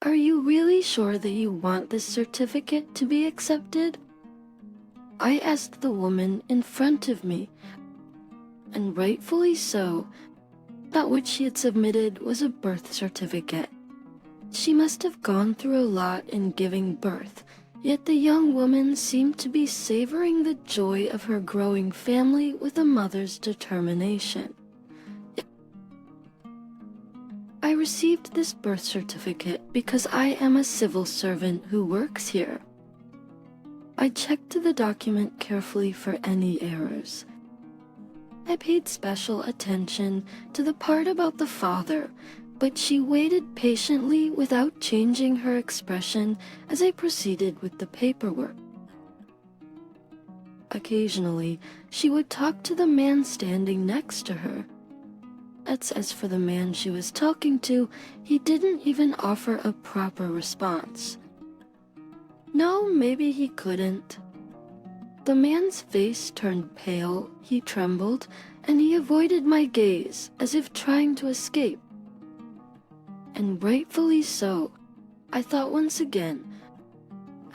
Are you really sure that you want this certificate to be accepted? I asked the woman in front of me, and rightfully so. That which she had submitted was a birth certificate. She must have gone through a lot in giving birth, yet the young woman seemed to be savoring the joy of her growing family with a mother's determination. I received this birth certificate because I am a civil servant who works here. I checked the document carefully for any errors. I paid special attention to the part about the father, but she waited patiently without changing her expression as I proceeded with the paperwork. Occasionally, she would talk to the man standing next to her. As for the man she was talking to, he didn't even offer a proper response. No, maybe he couldn't. The man's face turned pale, he trembled, and he avoided my gaze as if trying to escape. And rightfully so, I thought once again.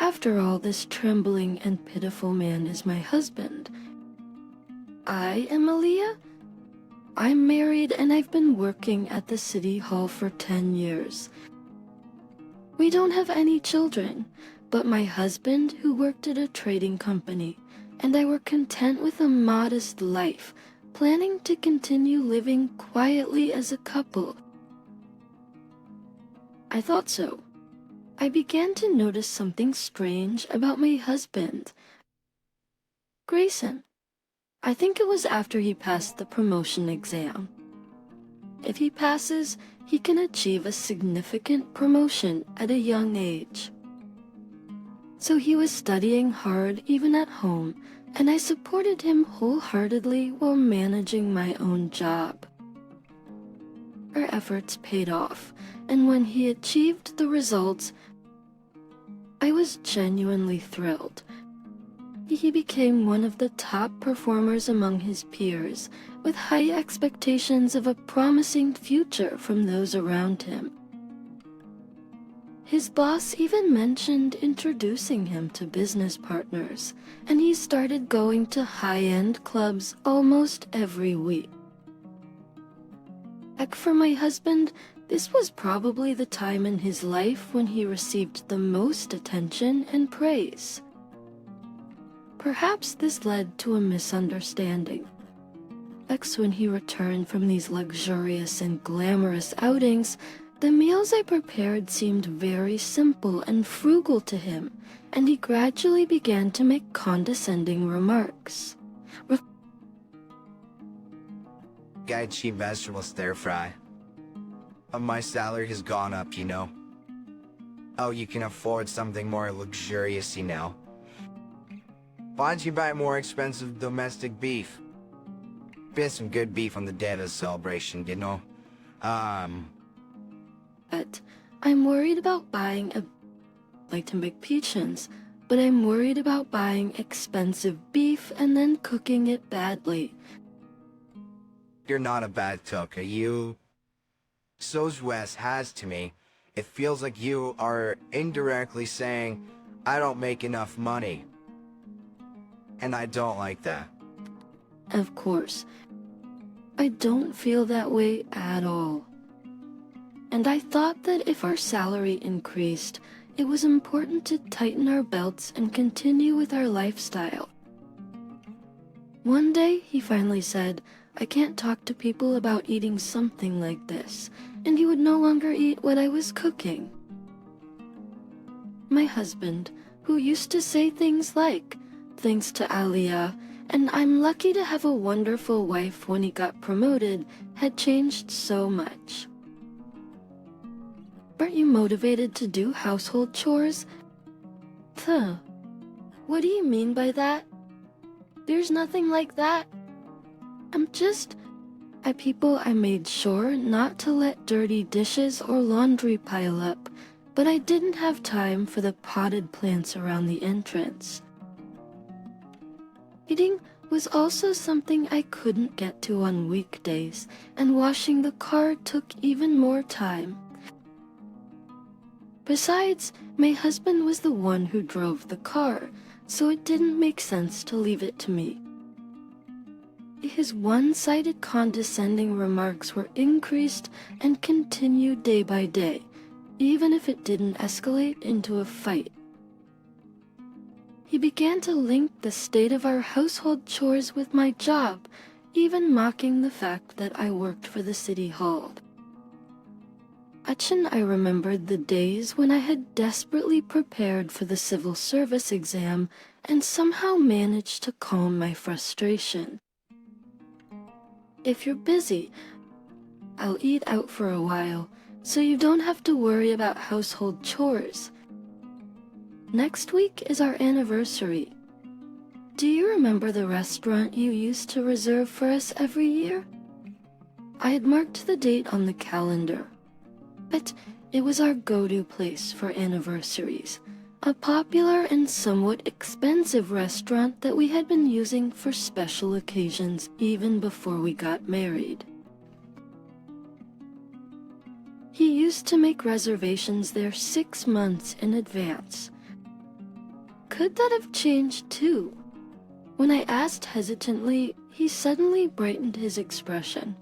After all, this trembling and pitiful man is my husband. I am Aaliyah? I'm married and I've been working at the city hall for 10 years. We don't have any children, but my husband, who worked at a trading company, and I were content with a modest life, planning to continue living quietly as a couple. I thought so. I began to notice something strange about my husband. Grayson. I think it was after he passed the promotion exam. If he passes, he can achieve a significant promotion at a young age. So he was studying hard even at home, and I supported him wholeheartedly while managing my own job. Our efforts paid off, and when he achieved the results, I was genuinely thrilled. He became one of the top performers among his peers, with high expectations of a promising future from those around him. His boss even mentioned introducing him to business partners, and he started going to high-end clubs almost every week. For my husband, this was probably the time in his life when he received the most attention and praise. Perhaps this led to a misunderstanding. When he returned from these luxurious and glamorous outings, the meals I prepared seemed very simple and frugal to him, and he gradually began to make condescending remarks. Got cheap vegetable stir fry. My salary has gone up, you know. Oh, you can afford something more luxurious, you know. Why don't you buy more expensive domestic beef? Get some good beef on the day of the celebration, you know. But I'm worried about buying like to make pigeons, but I'm worried about buying expensive beef and then cooking it badly. You're not a bad cooker, you... So's Wes has to me. It feels like you are indirectly saying, I don't make enough money. And I don't like that. Of course, I don't feel that way at all. And I thought that if our salary increased, it was important to tighten our belts and continue with our lifestyle. One day, he finally said, I can't talk to people about eating something like this, and he would no longer eat what I was cooking. My husband, who used to say things like, thanks to Aliyah, and I'm lucky to have a wonderful wife when he got promoted, had changed so much. Aren't you motivated to do household chores? What do you mean by that? There's nothing like that. I made sure not to let dirty dishes or laundry pile up, but I didn't have time for the potted plants around the entrance. Eating was also something I couldn't get to on weekdays, and washing the car took even more time. Besides, my husband was the one who drove the car, so it didn't make sense to leave it to me. His one-sided condescending remarks were increased and continued day by day, even if it didn't escalate into a fight. He began to link the state of our household chores with my job, even mocking the fact that I worked for the city hall. I remembered the days when I had desperately prepared for the civil service exam and somehow managed to calm my frustration. If you're busy, I'll eat out for a while, so you don't have to worry about household chores. Next week is our anniversary. Do you remember the restaurant you used to reserve for us every year? I had marked the date on the calendar, but it was our go-to place for anniversaries, a popular and somewhat expensive restaurant that we had been using for special occasions even before we got married. He used to make reservations there 6 months in advance. Could that have changed too? When I asked hesitantly, he suddenly brightened his expression.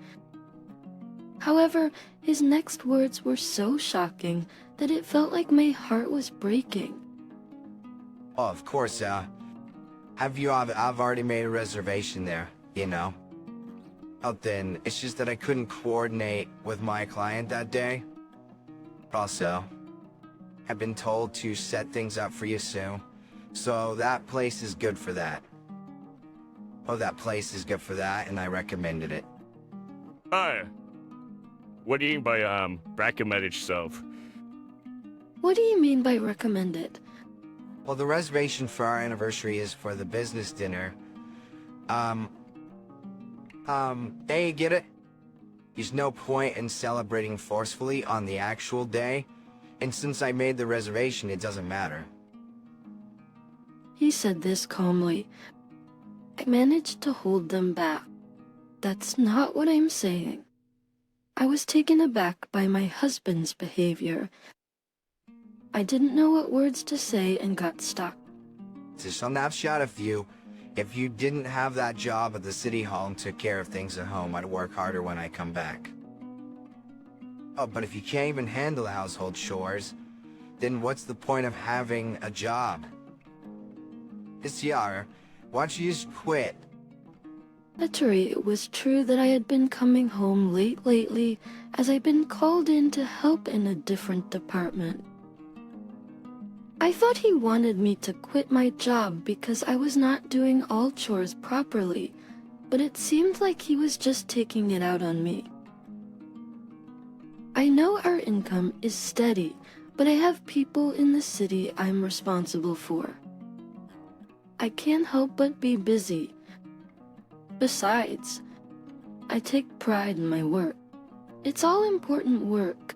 However, his next words were so shocking that it felt like my heart was breaking. Oh, of course, I've already made a reservation there, you know. Oh, then, it's just that I couldn't coordinate with my client that day. Also, I've been told to set things up for you soon, so that place is good for that. Oh, that place is good for that, and I recommended it. What do you mean by, recommended yourself? What do you mean by recommended? Well, the reservation for our anniversary is for the business dinner. They get it? There's no point in celebrating forcefully on the actual day, and since I made the reservation, it doesn't matter. He said this calmly. I managed to hold them back. That's not what I'm saying. I was taken aback by my husband's behavior. I didn't know what words to say and got stuck. It's a snapshot of you. If you didn't have that job at the city hall and took care of things at home, I'd work harder when I come back. Oh, but if you can't even handle household chores, then what's the point of having a job? This year, why don't you just quit? Literally, it was true that I had been coming home late lately as I'd been called in to help in a different department. I thought he wanted me to quit my job because I was not doing all chores properly, but it seemed like he was just taking it out on me. I know our income is steady, but I have people in the city I'm responsible for. I can't help but be busy. Besides, I take pride in my work. It's all important work.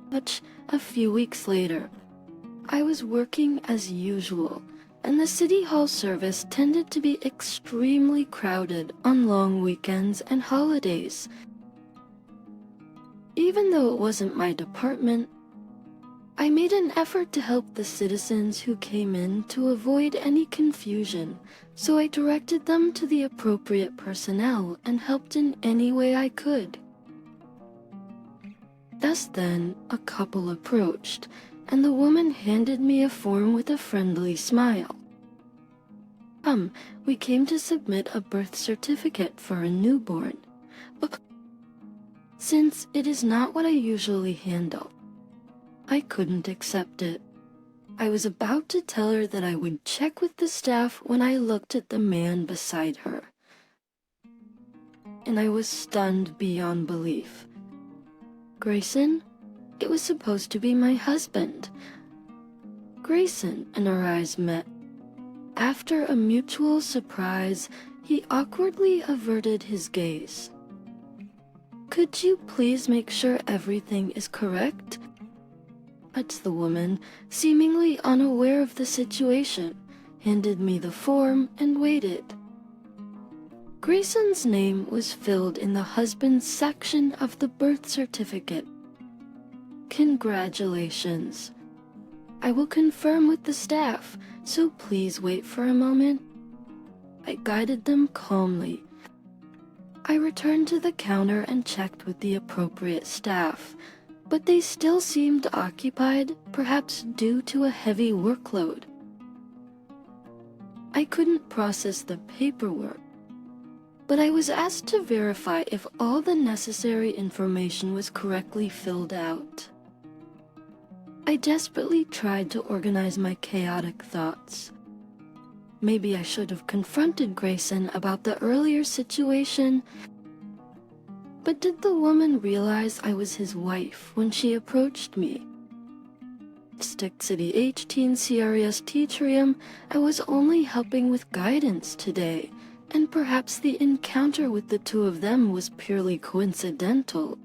But a few weeks later, I was working as usual, and the city hall service tended to be extremely crowded on long weekends and holidays. Even though it wasn't my department, I made an effort to help the citizens who came in to avoid any confusion, so I directed them to the appropriate personnel and helped in any way I could. Just then, a couple approached, and the woman handed me a form with a friendly smile. We came to submit a birth certificate for a newborn. Since it is not what I usually handle, I couldn't accept it. I was about to tell her that I would check with the staff when I looked at the man beside her. And I was stunned beyond belief. Grayson? It was supposed to be my husband. Grayson and our eyes met. After a mutual surprise, he awkwardly averted his gaze. Could you please make sure everything is correct? But the woman, seemingly unaware of the situation, handed me the form and waited. Grayson's name was filled in the husband's section of the birth certificate. Congratulations. I will confirm with the staff, so please wait for a moment. I guided them calmly. I returned to the counter and checked with the appropriate staff, but they still seemed occupied, perhaps due to a heavy workload. I couldn't process the paperwork, but I was asked to verify if all the necessary information was correctly filled out. I desperately tried to organize my chaotic thoughts. Maybe I should have confronted Grayson about the earlier situation, but did the woman realize I was his wife when she approached me? Stick City 18 CRES Teatrium, I was only helping with guidance today, and perhaps the encounter with the two of them was purely coincidental.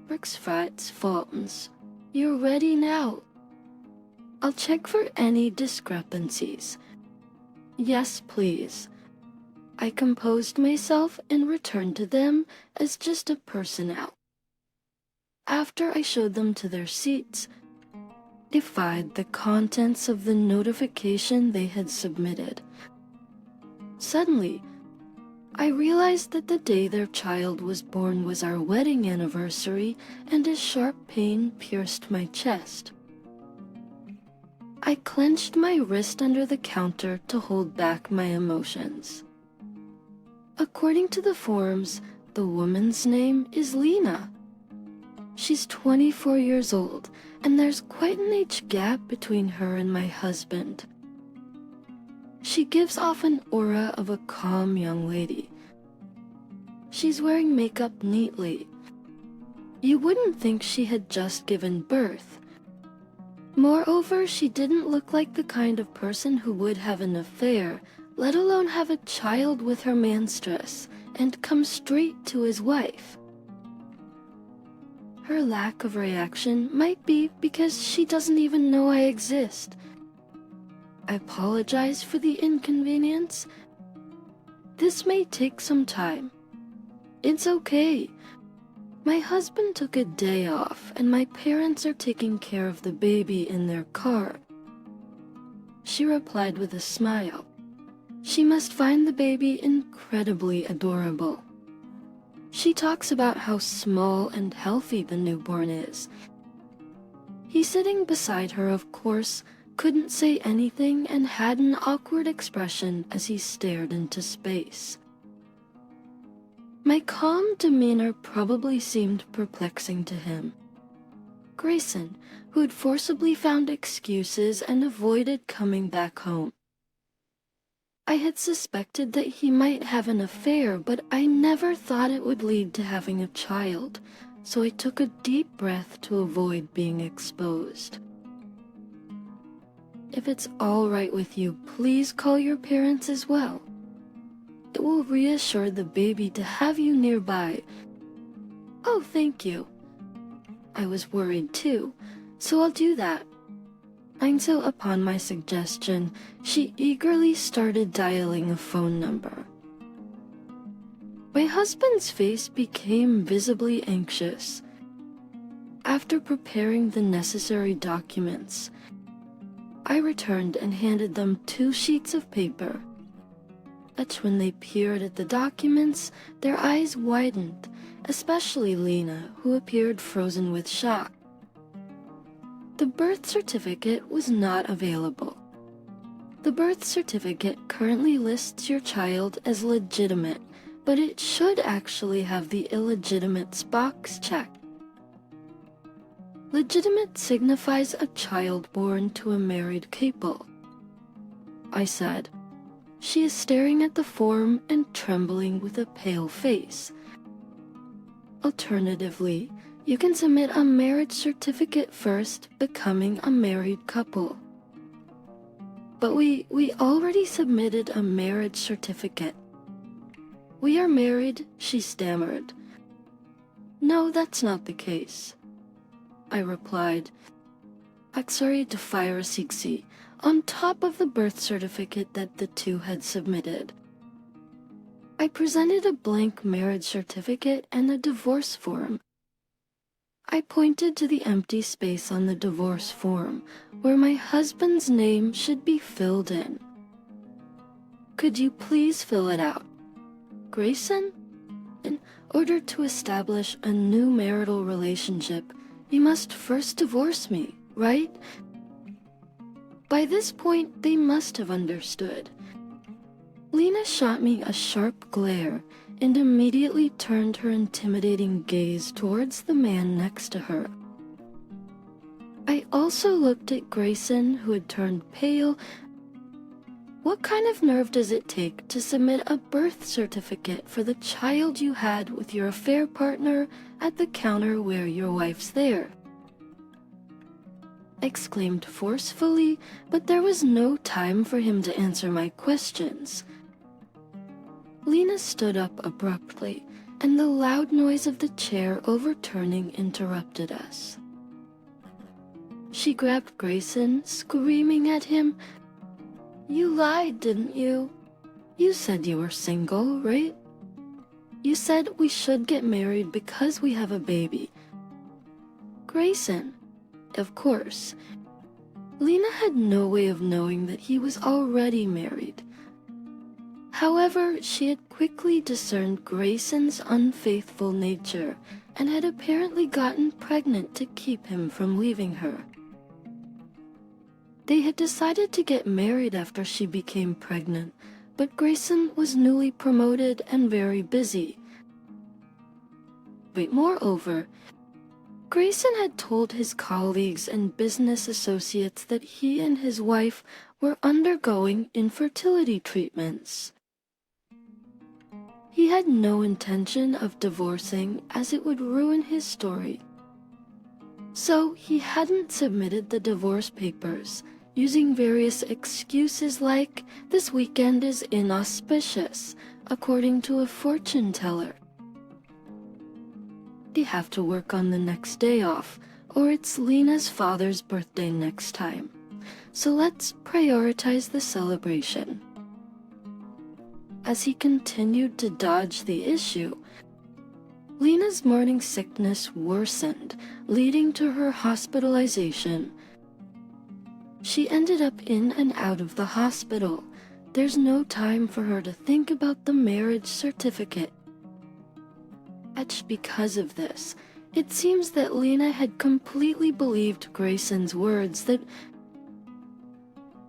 Brooksfried's Faltons, you're ready now. I'll check for any discrepancies. Yes, please. I composed myself and returned to them as just a person out. After I showed them to their seats, defied the contents of the notification they had submitted. Suddenly, I realized that the day their child was born was our wedding anniversary, and a sharp pain pierced my chest. I clenched my wrist under the counter to hold back my emotions. According to the forms, the woman's name is Lena. She's 24 years old, and there's quite an age gap between her and my husband. She gives off an aura of a calm young lady. She's wearing makeup neatly. You wouldn't think she had just given birth. Moreover, she didn't look like the kind of person who would have an affair, let alone have a child with her manstress, and come straight to his wife. Her lack of reaction might be because she doesn't even know I exist. I apologize for the inconvenience. This may take some time. It's okay. My husband took a day off, and my parents are taking care of the baby in their car. She replied with a smile. She must find the baby incredibly adorable. She talks about how small and healthy the newborn is. He sitting beside her, of course, couldn't say anything and had an awkward expression as he stared into space. My calm demeanor probably seemed perplexing to him. Grayson, who had forcibly found excuses and avoided coming back home. I had suspected that he might have an affair, but I never thought it would lead to having a child, so I took a deep breath to avoid being exposed. If it's all right with you, please call your parents as well. It will reassure the baby to have you nearby. Oh, thank you. I was worried too, so I'll do that. And so upon my suggestion, she eagerly started dialing a phone number. My husband's face became visibly anxious. After preparing the necessary documents, I returned and handed them 2 sheets of paper. But when they peered at the documents, their eyes widened, especially Lena, who appeared frozen with shock. The birth certificate was not available. The birth certificate currently lists your child as legitimate, but it should actually have the illegitimate box checked. Legitimate signifies a child born to a married couple. I said. She is staring at the form and trembling with a pale face. Alternatively, you can submit a marriage certificate first, becoming a married couple. But we already submitted a marriage certificate. We are married, she stammered. No, that's not the case. I replied, Aksari to fire Siksi, on top of the birth certificate that the two had submitted. I presented a blank marriage certificate and a divorce form. I pointed to the empty space on the divorce form where my husband's name should be filled in. Could you please fill it out? Grayson? In order to establish a new marital relationship, you must first divorce me, right? By this point, they must have understood. Lena shot me a sharp glare and immediately turned her intimidating gaze towards the man next to her. I also looked at Grayson, who had turned pale. What kind of nerve does it take to submit a birth certificate for the child you had with your affair partner at the counter where your wife's there? I exclaimed forcefully, but there was no time for him to answer my questions. Lena stood up abruptly, and the loud noise of the chair overturning interrupted us. She grabbed Grayson, screaming at him, "You lied, didn't you? You said you were single, right? You said we should get married because we have a baby." Grayson, of course. Lena had no way of knowing that he was already married. However, she had quickly discerned Grayson's unfaithful nature and had apparently gotten pregnant to keep him from leaving her. They had decided to get married after she became pregnant, but Grayson was newly promoted and very busy. But moreover, Grayson had told his colleagues and business associates that he and his wife were undergoing infertility treatments. He had no intention of divorcing, as it would ruin his story. So he hadn't submitted the divorce papers, using various excuses like, "This weekend is inauspicious," according to a fortune teller. They have to work on the next day off, or it's Lena's father's birthday next time. So let's prioritize the celebration. As he continued to dodge the issue, Lena's morning sickness worsened, leading to her hospitalization. She ended up in and out of the hospital. There's no time for her to think about the marriage certificate. Because of this, it seems that Lena had completely believed Grayson's words that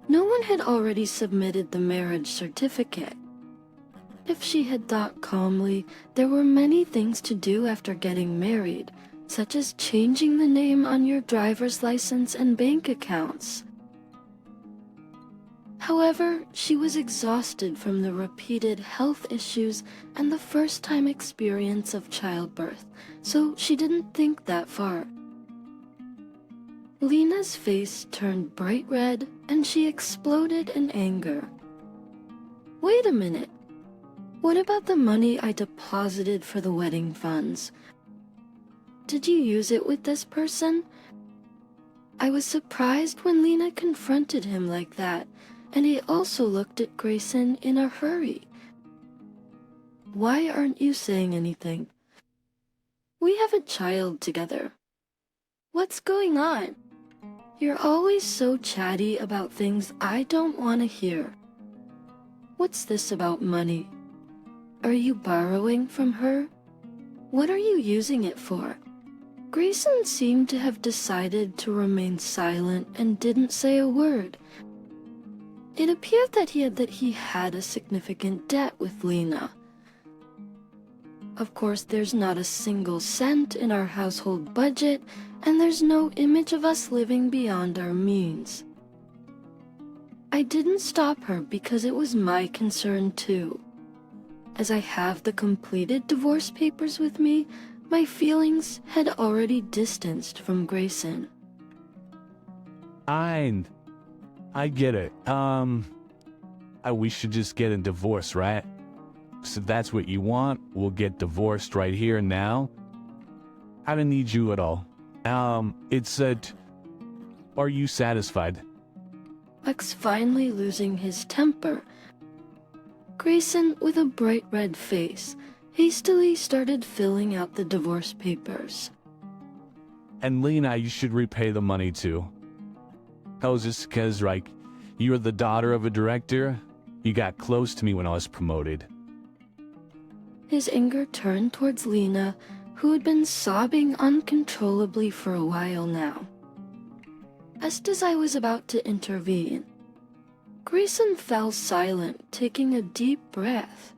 no one had already submitted the marriage certificate. If she had thought calmly, there were many things to do after getting married, such as changing the name on your driver's license and bank accounts. However, she was exhausted from the repeated health issues and the first-time experience of childbirth, so she didn't think that far. Lena's face turned bright red, and she exploded in anger. "Wait a minute. What about the money I deposited for the wedding funds? Did you use it with this person?" I was surprised when Lena confronted him like that, and he also looked at Grayson in a hurry. "Why aren't you saying anything? We have a child together. What's going on? You're always so chatty about things I don't want to hear. What's this about money? Are you borrowing from her? What are you using it for?" Grayson seemed to have decided to remain silent and didn't say a word. It appeared that he had a significant debt with Lena. Of course, there's not a single cent in our household budget, and there's no image of us living beyond our means. I didn't stop her because it was my concern too. As I have the completed divorce papers with me, my feelings had already distanced from Grayson. I get it. We should just get a divorce, right? So that's what you want? We'll get divorced right here and now. I don't need you at all. It said, are you satisfied? Max finally losing his temper. Grayson, with a bright red face, hastily started filling out the divorce papers. And Lena, you should repay the money too. Oh, just because, like, you're the daughter of a director? You got close to me when I was promoted. His anger turned towards Lena, who had been sobbing uncontrollably for a while now. Just as I was about to intervene, Grayson fell silent, taking a deep breath.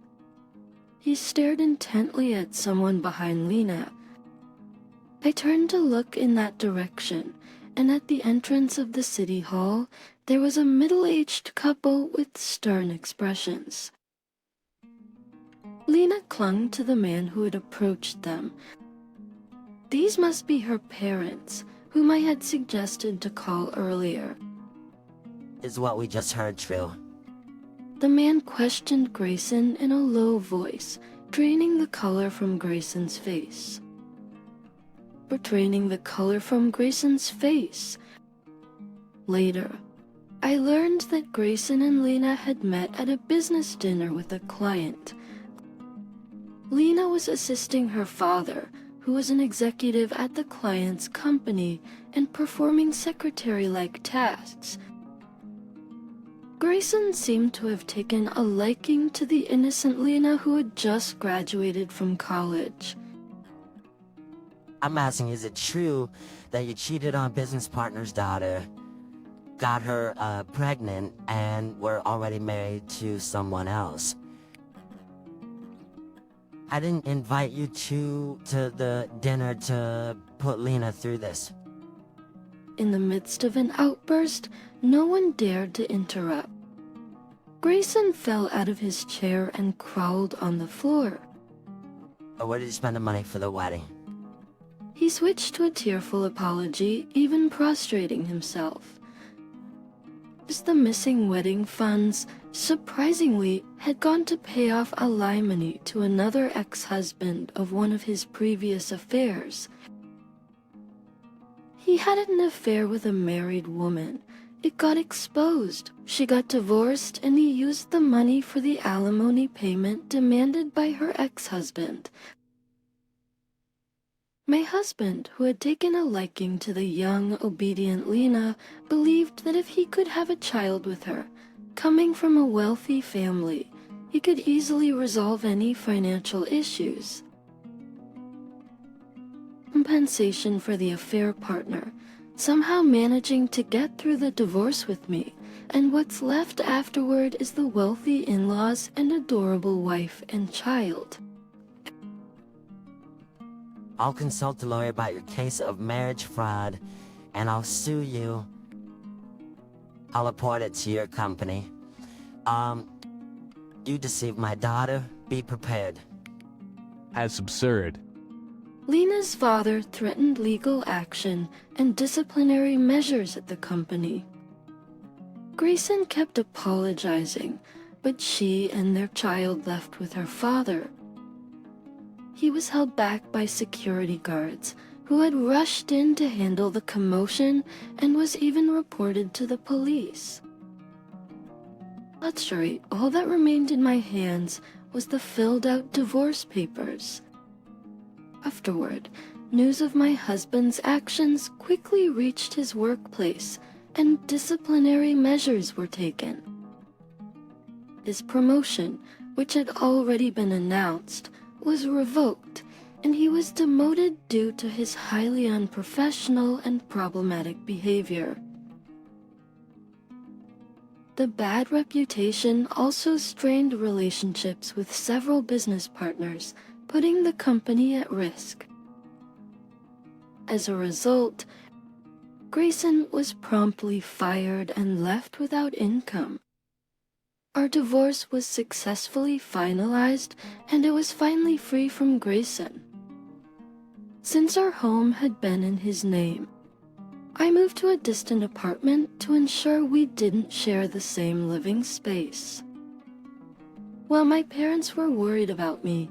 He stared intently at someone behind Lena. I turned to look in that direction, and at the entrance of the city hall, there was a middle-aged couple with stern expressions. Lena clung to the man who had approached them. These must be her parents, whom I had suggested to call earlier. Is what we just heard true? The man questioned Grayson in a low voice, draining the color from Grayson's face. Draining the color from Grayson's face. Later, I learned that Grayson and Lena had met at a business dinner with a client. Lena was assisting her father, who was an executive at the client's company, and performing secretary-like tasks. Grayson seemed to have taken a liking to the innocent Lena who had just graduated from college. I'm asking, is it true that you cheated on business partner's daughter, got her pregnant, and were already married to someone else? I didn't invite you to the dinner to put Lena through this. In the midst of an outburst, no one dared to interrupt. Grayson fell out of his chair and crawled on the floor. Where did you spend the money for the wedding? He switched to a tearful apology, even prostrating himself. As the missing wedding funds, surprisingly, had gone to pay off alimony to another ex-husband of one of his previous affairs. He had an affair with a married woman. It got exposed. She got divorced, and he used the money for the alimony payment demanded by her ex-husband. My husband, who had taken a liking to the young, obedient Lena, believed that if he could have a child with her, coming from a wealthy family, he could easily resolve any financial issues. Compensation for the affair partner, somehow managing to get through the divorce with me, and what's left afterward is the wealthy in-laws and adorable wife and child. I'll consult a lawyer about your case of marriage fraud, and I'll sue you. I'll report it to your company. You deceived my daughter. Be prepared. That's absurd. Lena's father threatened legal action and disciplinary measures at the company. Grayson kept apologizing, but she and their child left with her father. He was held back by security guards, who had rushed in to handle the commotion and was even reported to the police. Literally, all that remained in my hands was the filled-out divorce papers. Afterward, news of my husband's actions quickly reached his workplace, and disciplinary measures were taken. His promotion, which had already been announced, was revoked, and he was demoted due to his highly unprofessional and problematic behavior. The bad reputation also strained relationships with several business partners, putting the company at risk. As a result, Grayson was promptly fired and left without income. Our divorce was successfully finalized, and it was finally free from Grayson. Since our home had been in his name, I moved to a distant apartment to ensure we didn't share the same living space. While my parents were worried about me,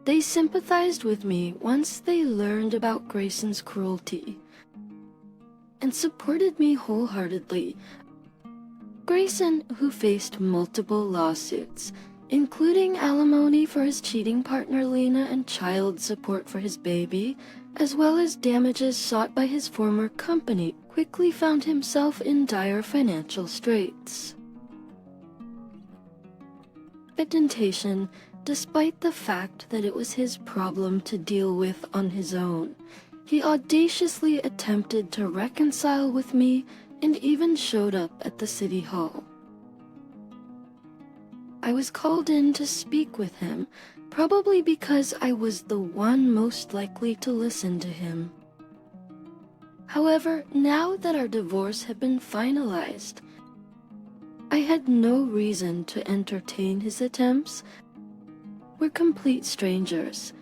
they sympathized with me once they learned about Grayson's cruelty, and supported me wholeheartedly. Grayson, who faced multiple lawsuits, including alimony for his cheating partner Lena and child support for his baby, as well as damages sought by his former company, quickly found himself in dire financial straits. Retribution, despite the fact that it was his problem to deal with on his own, he audaciously attempted to reconcile with me and even showed up at the city hall. I was called in to speak with him, probably because I was the one most likely to listen to him. However, now that our divorce had been finalized, I had no reason to entertain his attempts. We're complete strangers.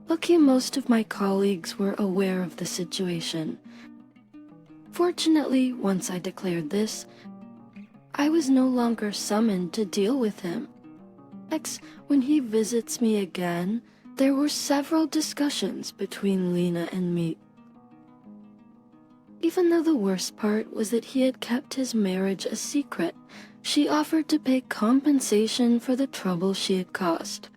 Lucky most of my colleagues were aware of the situation. Fortunately, once I declared this, I was no longer summoned to deal with him. When he visits me again, there were several discussions between Lena and me. Even though the worst part was that he had kept his marriage a secret, she offered to pay compensation for the trouble she had caused.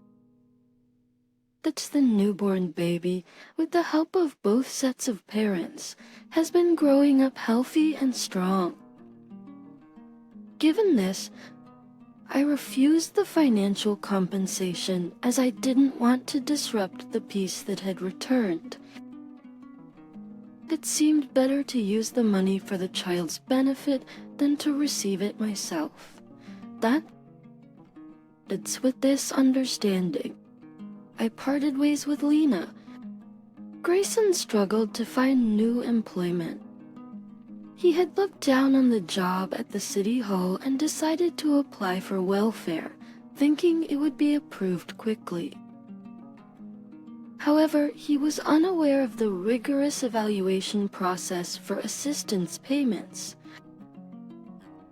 That's the newborn baby, with the help of both sets of parents, has been growing up healthy and strong. Given this, I refused the financial compensation as I didn't want to disrupt the peace that had returned. It seemed better to use the money for the child's benefit than to receive it myself. It's with this understanding I parted ways with Lena. Grayson struggled to find new employment. He had looked down on the job at the city hall and decided to apply for welfare, thinking it would be approved quickly. However, he was unaware of the rigorous evaluation process for assistance payments.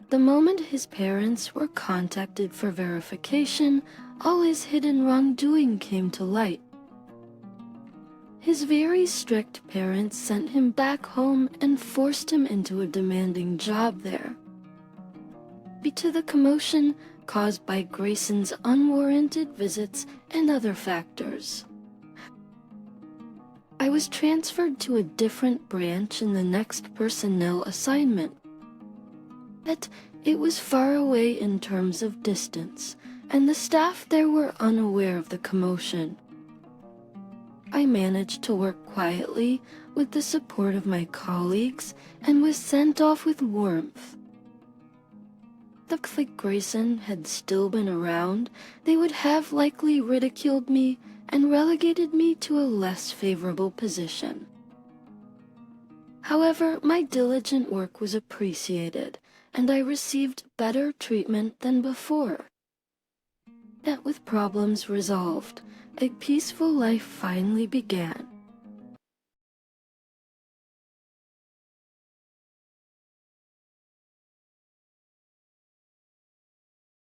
The moment his parents were contacted for verification, all his hidden wrongdoing came to light. His very strict parents sent him back home and forced him into a demanding job there. To the commotion caused by Grayson's unwarranted visits and other factors. I was transferred to a different branch in the next personnel assignment. Yet it was far away in terms of distance, and the staff there were unaware of the commotion. I managed to work quietly with the support of my colleagues and was sent off with warmth. If Grayson had still been around, they would have likely ridiculed me and relegated me to a less favorable position. However, my diligent work was appreciated, and I received better treatment than before. Yet with problems resolved, a peaceful life finally began.